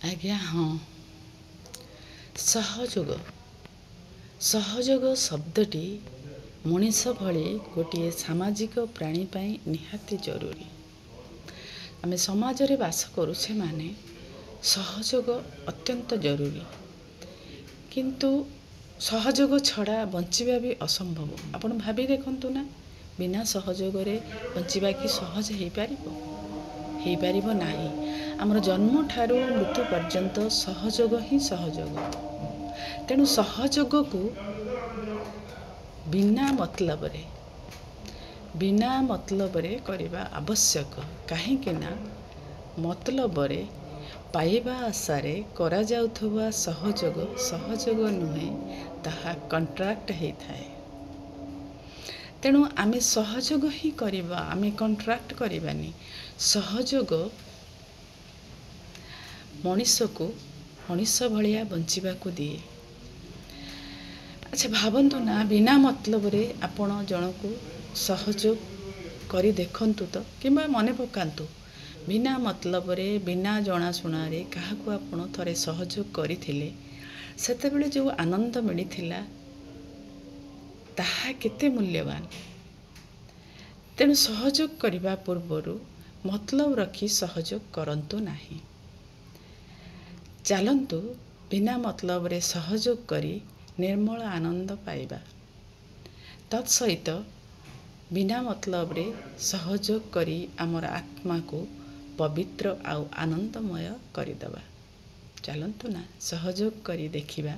आज्ञा हाँ सहयोग सहयोग शब्दटी मनीष भली गोटे सामाजिक प्राणी पाई निहाती जरूरी। आमे समाज रे बास करुछे माने सहयोग अत्यंत जरूरी। किंतु सहयोग छड़ा बंचिबा भी असंभव। आपण भाबी देखंतु ना, बिना सहयोग रे बंचिबा कि सहज हेई पारिबो नाही। आमर जन्म ठारू मृत्यु पर्यंत सहयोग ही सहयोग। तेणु सहयोग को बिना मतलब रे करिबा आवश्यक। काहे कि ना मतलब रे पाइबा आशारे करा जाउथबा सहयोग नुहे, ताहा कॉन्ट्रैक्ट हेई थाए। तेणु आमे सहयोग ही करिबा, आमे कॉन्ट्रैक्ट करिबानी। सहयोग मनीष को मनीष भलिया बंचिबा को दिए। अच्छा भावंतु ना, बिना मतलब रे आपण जनकु सहयोग करी देखंतु तो, किंबा मने पकांतु बिना मतलब रे बिना जनाशुना रे काहाकु आपण थरे सहयोग करिथिले, सेतेबेले जो आनंद मिलिथिला ताहा केते मूल्यवान। तेणु सहयोग करिबा पूर्वरु मतलब रखी सहयोग करंतु नाही। चलंतु बिना मतलब रे सहयोग करी निर्मल आनंद पाइबा। तत्सहित बिना मतलब रे सहयोग करी आमर आत्मा को पवित्र आउ आनंदमय करिदबा। चलंतु ना सहयोग करी देखिबा।